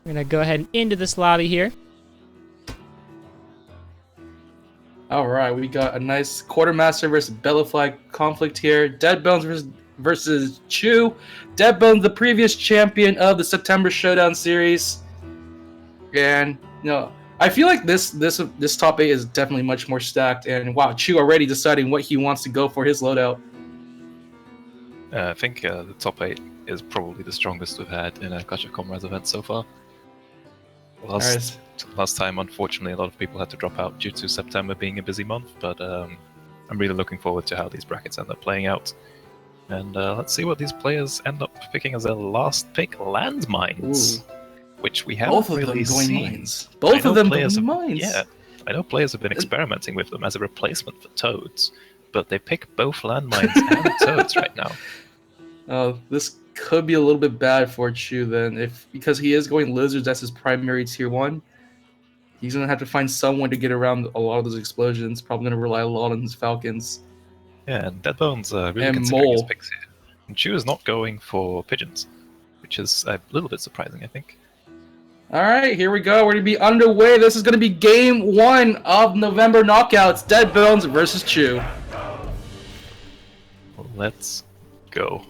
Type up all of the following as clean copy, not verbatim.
We're going to go ahead and into this lobby here. All right, we got a nice Quartermaster versus Bellafly conflict here. Deadbones versus Ch00. Deadbones, the previous champion of the September Showdown series. And, I feel like this top 8 is definitely much more stacked. And, wow, Ch00 already deciding what he wants to go for his loadout. I think the top 8 is probably the strongest we've had in a Clash of Comrades event so far. Last time, unfortunately, a lot of people had to drop out due to September being a busy month, but I'm really looking forward to how these brackets end up playing out. And let's see what these players end up picking as their last pick, landmines, which we haven't really seen. Both of them going mines. Yeah, I know players have been experimenting with them as a replacement for toads, but they pick both landmines and toads right now. This could be a little bit bad for Ch00 then, because he is going lizards as his primary tier 1. He's gonna have to find someone to get around a lot of those explosions. Probably gonna rely a lot on his falcons. Yeah, and Deadbones really considering his picks here. And Ch00 is not going for pigeons, which is a little bit surprising, I think. All right, here we go. We're gonna be underway. This is gonna be game 1 of November knockouts. Deadbones versus Ch00. Let's go.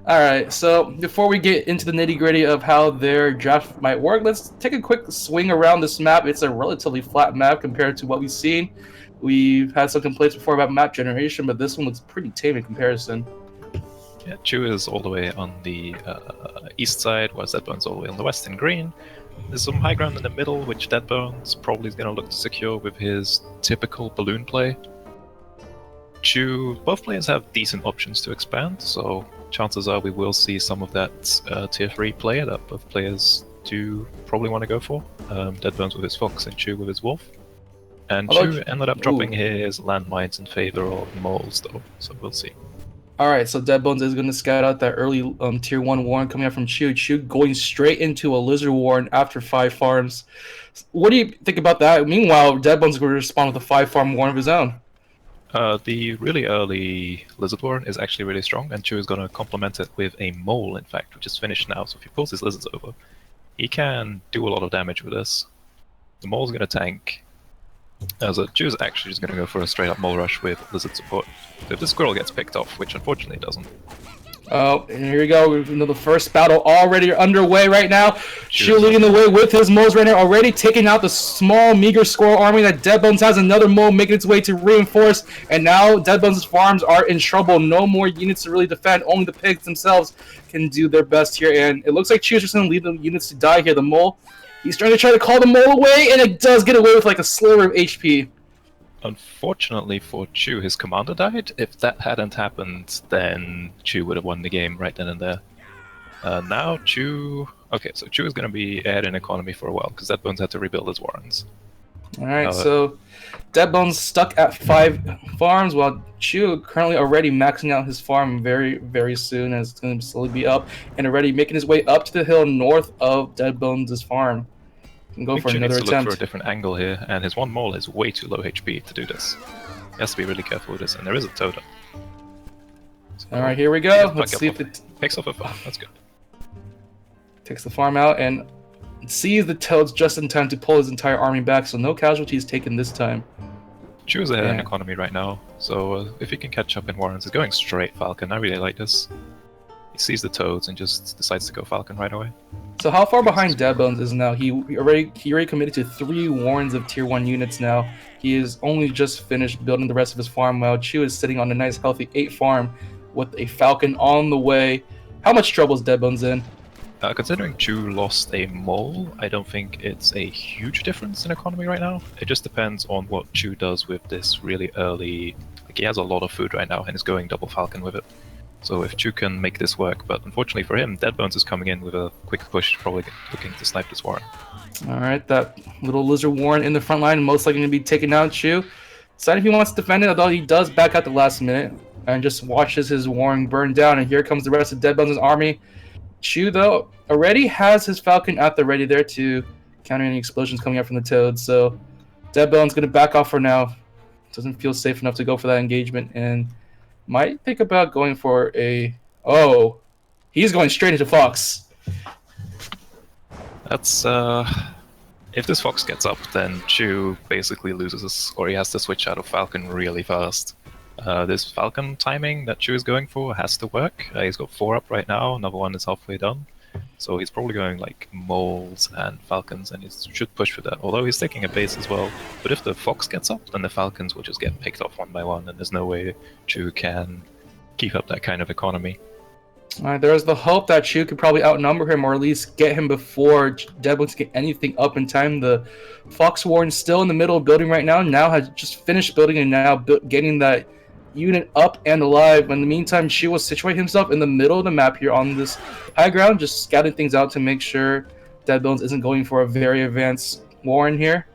Alright, so before we get into the nitty-gritty of how their draft might work, let's take a quick swing around this map. It's a relatively flat map compared to what we've seen. We've had some complaints before about map generation, but this one looks pretty tame in comparison. Yeah, Ch00 is all the way on the east side, while Deadbones all the way on the west in green. There's some high ground in the middle, which Deadbones probably is going to look to secure with his typical balloon play. Ch00, both players have decent options to expand, so chances are we will see some of that tier 3 play that both players do probably want to go for. Deadbones with his fox and Ch00 with his wolf. And Ch00 ended up dropping his landmines in favor of moles though, so we'll see. Alright, so Deadbones is going to scout out that early tier 1 warren coming out from Ch00. Ch00 going straight into a lizard warren after 5 farms. What do you think about that? Meanwhile, Deadbones is going to respond with a 5-farm warren of his own. The really early Lizard Warren is actually really strong, and Ch00 is going to complement it with a mole, in fact, which is finished now. So if he pulls his lizards over, he can do a lot of damage with this. The mole's going to tank. So Ch00 is actually just going to go for a straight-up mole rush with lizard support. So if the squirrel gets picked off, which unfortunately it doesn't. Oh, and here we go. The first battle already underway right now. Ch00 leading the way with his moles right now, already taking out the small, meager squirrel army that Deadbones has. Another mole making its way to reinforce, and now Deadbones' farms are in trouble. No more units to really defend. Only the pigs themselves can do their best here, and it looks like Ch00 is just going to leave the units to die here. The mole, he's trying to call the mole away, and it does get away with like a sliver of HP. Unfortunately for Ch00, his commander died. If that hadn't happened, then Ch00 would have won the game right then and there. Now Ch00... Okay, so Ch00 is going to be ahead in economy for a while, because Deadbones had to rebuild his warrens. Alright, so Deadbones stuck at 5 farms, while Ch00 currently already maxing out his farm very, very soon, as it's going to slowly be up, and already making his way up to the hill north of Deadbones' farm. Can go for another attempt. Look for a different angle here, and his one mole is way too low HP to do this. He has to be really careful with this, and there is a toad. So, alright, here we go. Let's see if it picks off a farm. That's good. Takes the farm out and sees the toads just in time to pull his entire army back, so no casualties taken this time. Ch00 is ahead in economy right now, so if he can catch up in warrens, he's going straight Falcon. I really like this. He sees the toads and just decides to go Falcon right away. So how far behind Deadbones is now? He already committed to 3 warrens of tier 1 units now. He is only just finished building the rest of his farm, while Ch00 is sitting on a nice healthy 8 farm with a Falcon on the way. How much trouble is Deadbones in? Considering Ch00 lost a mole, I don't think it's a huge difference in economy right now. It just depends on what Ch00 does with this really early... Like, he has a lot of food right now and is going double Falcon with it. So if Ch00 can make this work, but unfortunately for him, Deadbones is coming in with a quick push, probably looking to snipe this warren. Alright, that little lizard warren in the front line, most likely going to be taking out Ch00. Decided if he wants to defend it, although he does back out the last minute, and just watches his warren burn down, and here comes the rest of Deadbones' army. Ch00, though, already has his Falcon at the ready there to counter any explosions coming out from the toads, so Deadbones going to back off for now. Doesn't feel safe enough to go for that engagement, and might think about going for a... Oh, he's going straight into Fox. That's if this fox gets up, then Chu basically loses, or he has to switch out of Falcon really fast. This Falcon timing that Chu is going for has to work. He's got 4 up right now, another one is halfway done. So he's probably going like moles and falcons, and he should push for that. Although he's taking a base as well. But if the fox gets up, then the falcons will just get picked off one by one, and there's no way Chu can keep up that kind of economy. Alright, there's the hope that Chu could probably outnumber him, or at least get him before Deadbones get anything up in time. The Fox Warden's still in the middle of building right now. Now has just finished building and now getting that unit up and alive. In the meantime, Chu will situate himself in the middle of the map here on this high ground, just scouting things out to make sure Deadbones isn't going for a very advanced Warren here.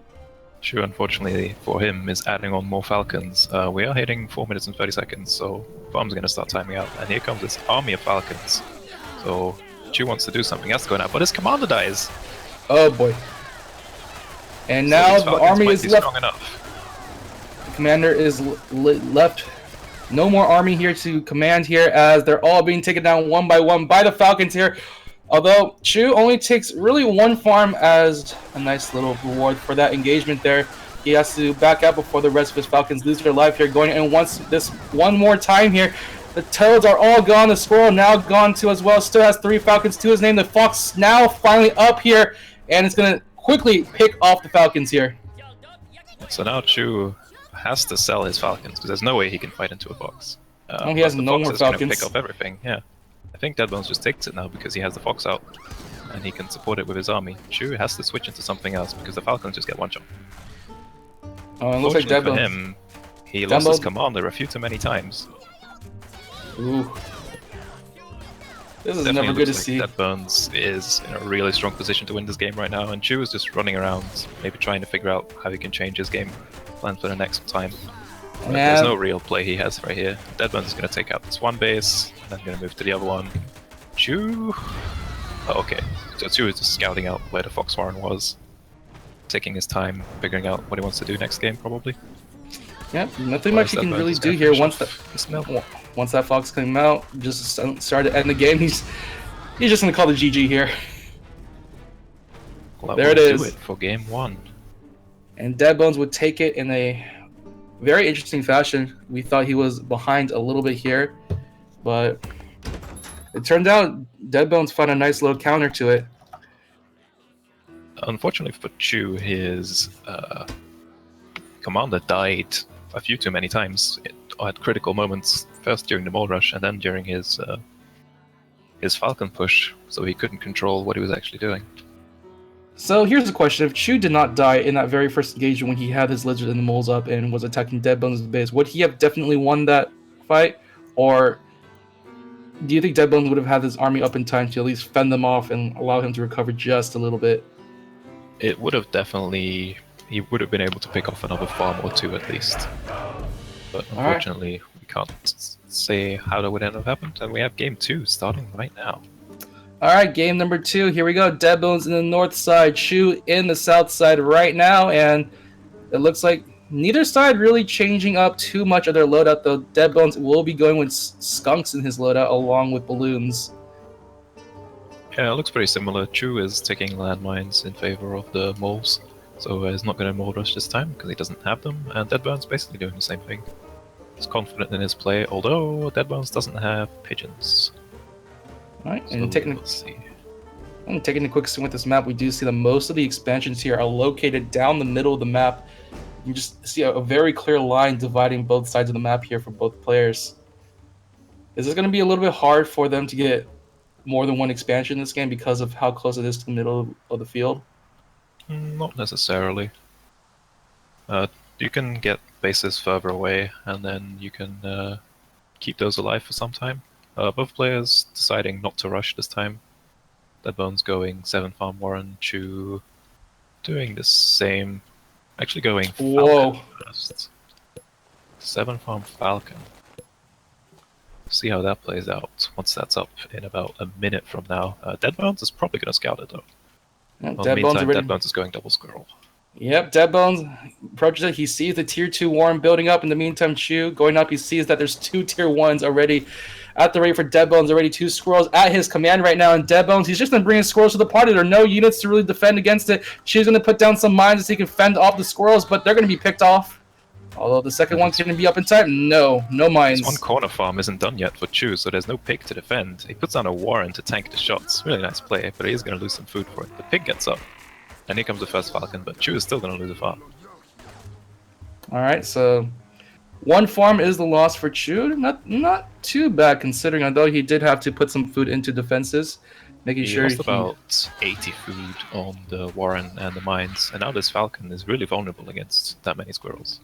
Chu, unfortunately for him, is adding on more falcons. We are hitting 4 minutes and 30 seconds, so Farm's going to start timing out. And here comes this army of falcons. So Chu wants to do something else going out, but his commander dies. Oh boy. And So now these the falcons army might is be left. strong enough. The commander is left. No more army here to command here, as they're all being taken down one by one by the falcons here. Although Chu only takes really 1 farm as a nice little reward for that engagement there. He has to back out before the rest of his falcons lose their life here. Going and once this one more time here, the toads are all gone. The squirrel now gone too as well. Still has 3 falcons to his name. The fox now finally up here, and it's gonna quickly pick off the falcons here. So now Chu has to sell his falcons, because there's no way he can fight into a fox. He has but the no fox more is gonna falcons. pick up everything, yeah. I think Deadbones just takes it now because he has the fox out, and he can support it with his army. Chu has to switch into something else because the falcons just get 1 shot. Oh, it looks like Fortunately for Deadbones. him, he lost his commander a few too many times. Ooh. This is Definitely never good to looks see. like Deadbones is in a really strong position to win this game right now, and Chu is just running around, maybe trying to figure out how he can change his game plan for the next time. But there's no real play he has right here. Deadbones is going to take out this one base, and then going to move to the other one. Chu... Oh, okay. So Chu is just scouting out where the Fox Warren was. Taking his time, figuring out what he wants to do next game, probably. Yep, nothing much he can really do here once that fox came out. Just started to end the game. He's just going to call the GG here. Well, there it is. Do it for game 1. And Deadbones would take it in a very interesting fashion. We thought he was behind a little bit here, but it turned out Deadbones found a nice little counter to it. Unfortunately for Chu, his commander died a few too many times at critical moments. First during the mole rush, and then during his falcon push, so he couldn't control what he was actually doing. So here's the question: if Chu did not die in that very first engagement when he had his lizard and the moles up and was attacking Deadbones' base, would he have definitely won that fight? Or do you think Deadbones would have had his army up in time to at least fend them off and allow him to recover just a little bit? It would have definitely... He would have been able to pick off another farm or 2 at least. But unfortunately, we can't say how that would end up happening. And we have game 2 starting right now. Alright, game number 2. Here we go. Deadbones in the north side, Chu in the south side right now, and it looks like neither side really changing up too much of their loadout, though Deadbones will be going with skunks in his loadout along with balloons. Yeah, it looks pretty similar. Chu is taking landmines in favor of the moles, so he's not going to mole rush this time because he doesn't have them, and Deadbones basically doing the same thing. He's confident in his play, although Deadbones doesn't have pigeons. Alright, So and taking a quick swing with this map, we do see that most of the expansions here are located down the middle of the map. You just see a very clear line dividing both sides of the map here for both players. Is this going to be a little bit hard for them to get more than one expansion in this game because of how close it is to the middle of the field? Not necessarily. You can get bases further away, and then you can keep those alive for some time. Both players deciding not to rush this time. Deadbones going 7 farm Warren, Chu doing the same. Actually going Falcon first. 7 farm Falcon. See how that plays out once that's up in about a minute from now. Deadbones is probably going to scout it though. Yeah, Well, in the meantime, Deadbones is going double squirrel. Yep, Deadbones approaches it. He sees the tier 2 Warren building up. In the meantime, Chew going up. He sees that there's 2 tier 1s already at the rate for Deadbones. Already 2 squirrels at his command right now. And Deadbones, he's just going to bring his squirrels to the party. There are no units to really defend against it. Chew's going to put down some mines so he can fend off the squirrels, but they're going to be picked off. Although the second one can be up in time. No mines. This one corner farm isn't done yet for Chew, so there's no pig to defend. He puts down a Warren to tank the shots. Really nice play, but he is going to lose some food for it. The pig gets up. And here comes the first Falcon, but Chew is still going to lose a farm. Alright, so 1 farm is the loss for Chew. Not too bad considering, although he did have to put some food into defenses. Making sure lost about 80 food on the Warren and the mines, and now this Falcon is really vulnerable against that many squirrels.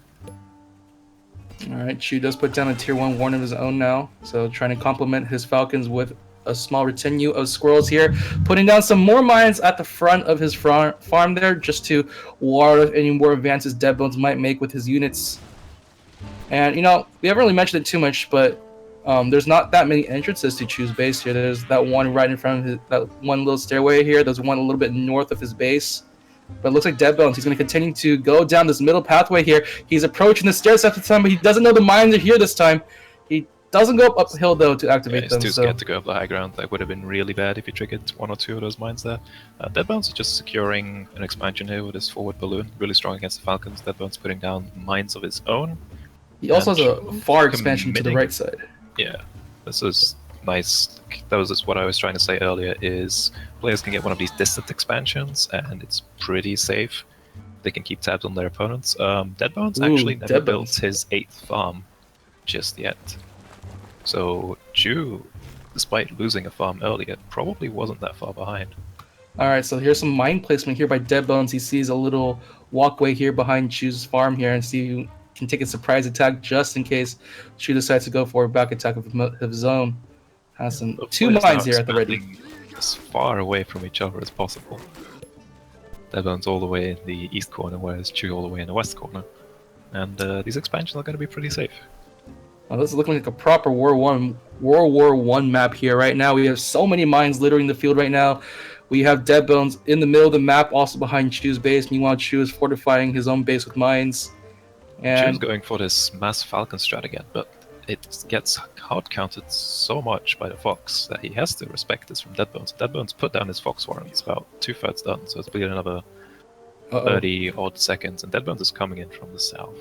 Alright, Chew does put down a tier 1 Warren of his own now, so trying to complement his Falcons with a small retinue of squirrels here, putting down some more mines at the front of his farm there, just to ward off any more advances Deadbones might make with his units. And, you know, we haven't really mentioned it too much, but there's not that many entrances to Chew's base here. There's that one right in front of his, that one little stairway here. There's one a little bit north of his base. But it looks like Deadbones, he's going to continue to go down this middle pathway here. He's approaching the stairs at the time, but he doesn't know the mines are here this time. He doesn't go uphill, though, to activate them. He's too scared to go up the high ground. That would have been really bad if he triggered 1 or 2 of those mines there. Deadbones is just securing an expansion here with his forward balloon. Really strong against the Falcons. Deadbones putting down mines of his own. He also has a far expansion to the right side. Yeah, this is nice. That was just what I was trying to say earlier, is players can get one of these distant expansions, and it's pretty safe. They can keep tabs on their opponents. Deadbones actually never built his 8th farm just yet. So Chew, despite losing a farm earlier, probably wasn't that far behind. Alright, so here's some mine placement here by Deadbones. He sees a little walkway here behind Chew's farm here, and see who can take a surprise attack just in case Chew decides to go for a back attack of his own. Has some 2 mines here at the ready. As far away from each other as possible. Deadbones all the way in the east corner, whereas Chew all the way in the west corner. And these expansions are going to be pretty safe. Well, this is looking like a proper World War I map here right now. We have so many mines littering the field right now. We have Deadbones in the middle of the map, also behind Chew's base. Meanwhile, Chew is fortifying his own base with mines. And Chew's going for this mass Falcon strat again, but it gets hard counted so much by the Fox that he has to respect this from Deadbones. Deadbones put down his Fox Warren. It's about 2/3 done, so it's bleeding another 30 odd seconds, and Deadbones is coming in from the south.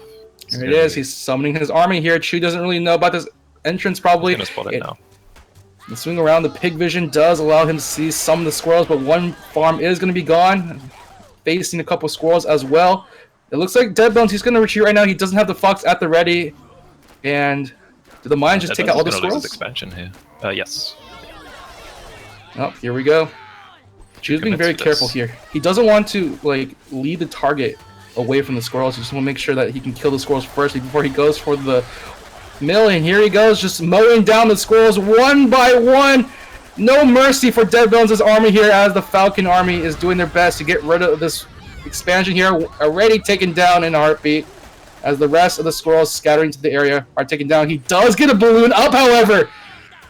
There it is. He's summoning his army here. Chew doesn't really know about this entrance, probably. He's gonna spot it now. The swing around, the pig vision does allow him to see some of the squirrels, but one farm is going to be gone, facing a couple squirrels as well. It looks like Deadbones, he's going to retreat right now. He doesn't have the Fox at the ready. And do the mines just take out all the squirrels? Lose his expansion here. Yes. Oh, here we go. Chew's being very careful here. He doesn't want to lead the target away from the squirrels. He just want to make sure that he can kill the squirrels first before he goes for the mill. And here he goes, just mowing down the squirrels one by one. No mercy for Deadbones' army here, as the Falcon army is doing their best to get rid of this expansion here. Already taken down in a heartbeat, as the rest of the squirrels scattering to the area are taken down. He does get a balloon up, however,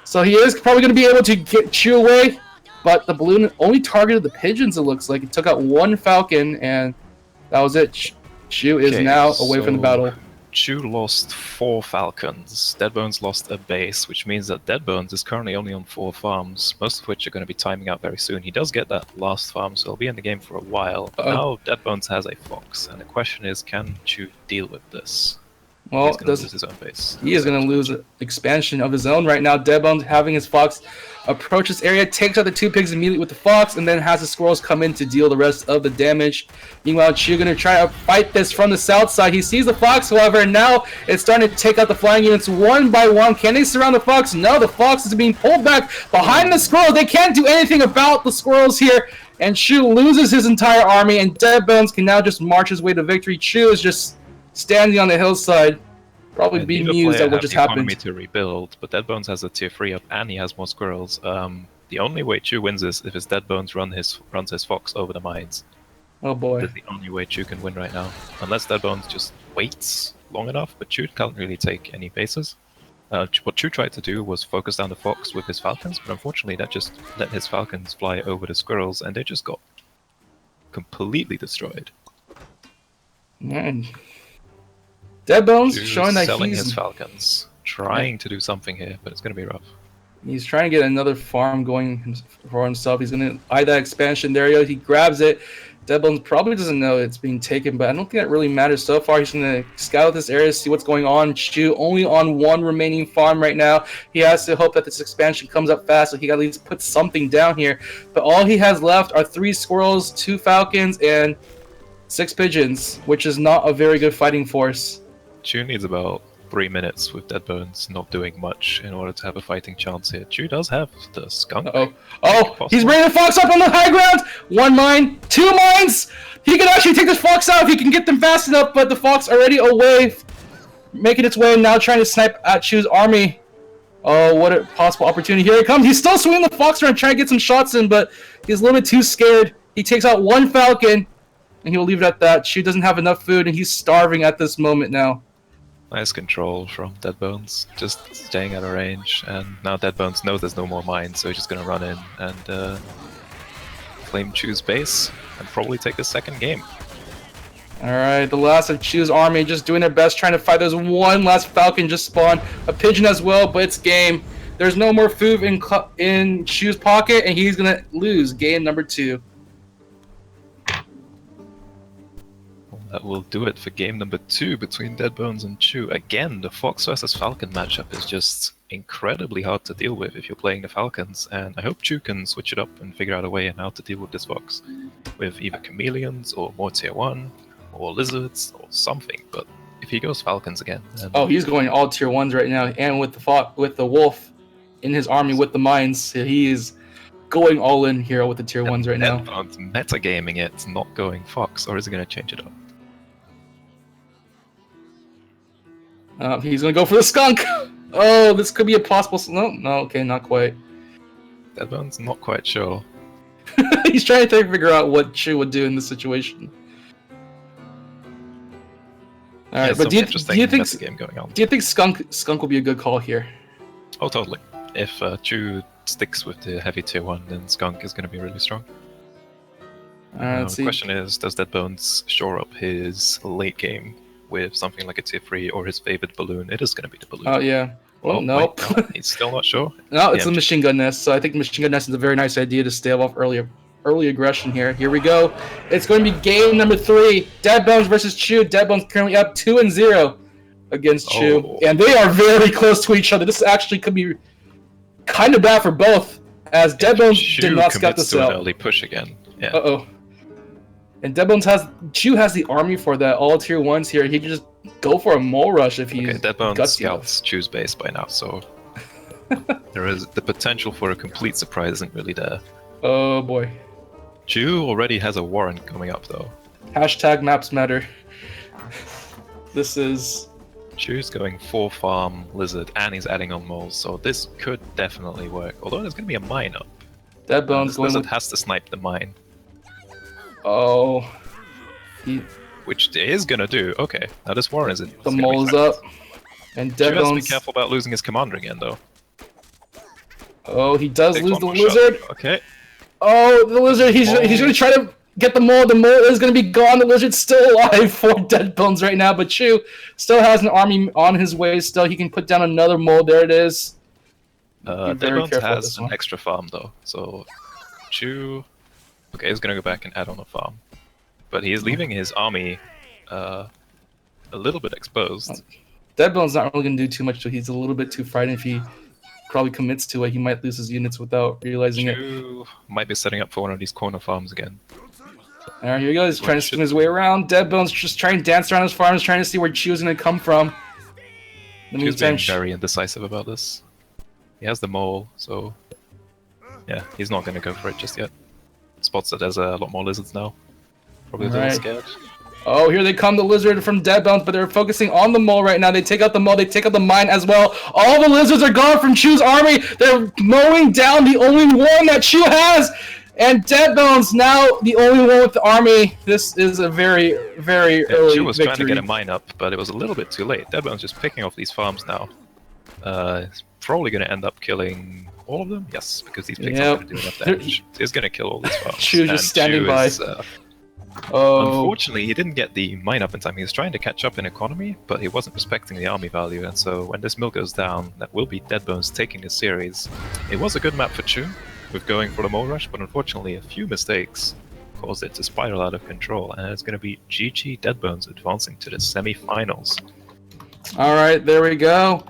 so he is probably going to be able to get Chew away. But the balloon only targeted the pigeons, it looks like. It took out 1 Falcon, and that was it. Chew is now away from the battle. Chew lost 4 Falcons. Deadbones lost a base, which means that Deadbones is currently only on 4 farms, most of which are going to be timing out very soon. He does get that last farm, so he'll be in the game for a while. But now Deadbones has a Fox, and the question is, can Chew deal with this? Well, he's going to lose his own base. He is going to lose an expansion of his own right now. Deadbones having his Fox approach this area, takes out the 2 pigs immediately with the Fox, and then has the squirrels come in to deal the rest of the damage. Meanwhile, Chew going to try to fight this from the south side. He sees the Fox, however, and now it's starting to take out the flying units one by one. Can they surround the Fox? No, the Fox is being pulled back behind the squirrels. They can't do anything about the squirrels here, and Chew loses his entire army, and Deadbones can now just march his way to victory. Chew is just standing on the hillside, probably being amused at what just happened. To rebuild, but Deadbones has a tier 3 up, and he has more squirrels. The only way Chew wins is if his Deadbones runs his Fox over the mines. Oh boy. That's the only way Chew can win right now. Unless Deadbones just waits long enough, but Chew can't really take any bases. What Chew tried to do was focus down the Fox with his Falcons, but unfortunately that just let his Falcons fly over the squirrels, and they just got completely destroyed. Man. Deadbones Chu's showing that selling he's his falcons, trying to do something here, but it's going to be rough. He's trying to get another farm going for himself. He's going to eye that expansion. There he goes. He grabs it. Deadbones probably doesn't know it's being taken, but I don't think that really matters so far. He's going to scout this area, see what's going on. Chu only on one remaining farm right now. He has to hope that this expansion comes up fast, so he got to at least put something down here. But all he has left are 3 squirrels, 2 falcons, and 6 pigeons, which is not a very good fighting force. Chu needs about 3 minutes with Deadbones not doing much in order to have a fighting chance here. Chu does have the skunk. He's bringing the fox up on the high ground. 1 mine, 2 mines. He can actually take this fox out if he can get them fast enough, but the fox already away, making its way now, trying to snipe at Chu's army. Oh, what a possible opportunity. Here it comes. He's still swinging the fox around, trying to get some shots in, but he's a little bit too scared. He takes out 1 falcon, and he'll leave it at that. Chu doesn't have enough food, and he's starving at this moment now. Nice control from Deadbones, just staying out of range, and now Deadbones knows there's no more mines, so he's just gonna run in and claim Chu's base, and probably take the second game. Alright, the last of Chu's army just doing their best, trying to fight. There's 1 last falcon just spawned, a pigeon as well, but it's game. There's no more food in Chu's pocket, and he's gonna lose game number 2. That will do it for game number 2 between Deadbones and Chu. Again, the Fox versus Falcon matchup is just incredibly hard to deal with if you're playing the Falcons, and I hope Chu can switch it up and figure out a way on how to deal with this Fox. With either chameleons, or more tier 1, or lizards, or something, but if he goes Falcons again... Then... Oh, he's going all tier 1s right now, and with the wolf in his army with the mines, he is going all in here with the tier 1s right now. Deadbones metagaming it, not going Fox, or is he going to change it up? He's gonna go for the skunk. Oh, this could be a possible. No, okay, not quite. Deadbones not quite sure. He's trying to figure out what Chu would do in this situation. All right, but do you think skunk will be a good call here? Oh, totally. If Chu sticks with the heavy tier 1, then skunk is going to be really strong. The question is, does Deadbones shore up his late game with something like a tier 3 or his favorite balloon? It is going to be the balloon. Oh, yeah. Well, nope. Wait, no, he's still not sure. No, it's the machine gun nest, so I think machine gun nest is a very nice idea to stave off early aggression here. Here we go. It's going to be game number 3. Deadbones versus Chu. Deadbones currently up 2-0 against Chu. And they are very close to each other. This actually could be kind of bad for both, as Deadbones did not scout this out. An early push again. Yeah. Uh-oh. And Chu has the army for that, all tier 1s here. He can just go for a mole rush if he's Deadbones scouts Chu's base by now, so there is the potential for a complete surprise isn't really there. Oh boy. Chu already has a warrant coming up though. Hashtag maps matter. This is... Chu's going 4 farm lizard and he's adding on moles, so this could definitely work. Although there's going to be a mine up. Deadbones going lizard has to snipe the mine. Oh. Which it is gonna do. Okay, now this warren is in. The mole is up. And Deadbones... has to be careful about losing his commander again, though. Oh, he does lose the lizard. Shot. Okay. Oh, the lizard. He's gonna try to get the mole. The mole is gonna be gone. The lizard's still alive for Deadbones right now, but Chu still has an army on his way. Still, he can put down another mole. There it is. Deadbones has an extra farm though, so Chu. Okay, he's gonna go back and add on a farm. But he is leaving his army a little bit exposed. Deadbone's not really gonna do too much, so he's a little bit too frightened. If he probably commits to it, he might lose his units without realizing Chu might be setting up for one of these corner farms again. Alright, here he goes, trying to spin his way around. Deadbone's just trying to dance around his farms, trying to see where Chu's gonna come from. Chu's being very indecisive about this. He has the mole, so yeah, he's not gonna go for it just yet. Spots that there's a lot more lizards now. Probably a little scared. Oh, here they come, the lizard from Deadbones, but they're focusing on the mole right now. They take out the mole, they take out the mine as well. All the lizards are gone from Chu's army. They're mowing down the only one that Chu has. And Deadbones now the only one with the army. This is a very, very early Chu was victory. trying to get a mine up, but it was a little bit too late. Deadbones just picking off these farms now. He's probably going to end up killing all of them. Yes, because these pigs aren't going to do enough damage. He's going to kill all these farms. Chu just standing by. Oh. Unfortunately, he didn't get the mine up in time. He was trying to catch up in economy, but he wasn't respecting the army value, and so when this mill goes down, that will be Deadbones taking the series. It was a good map for Chu, with going for the mole rush, but unfortunately a few mistakes caused it to spiral out of control, and it's going to be GG Deadbones advancing to the semi-finals. All right, there we go.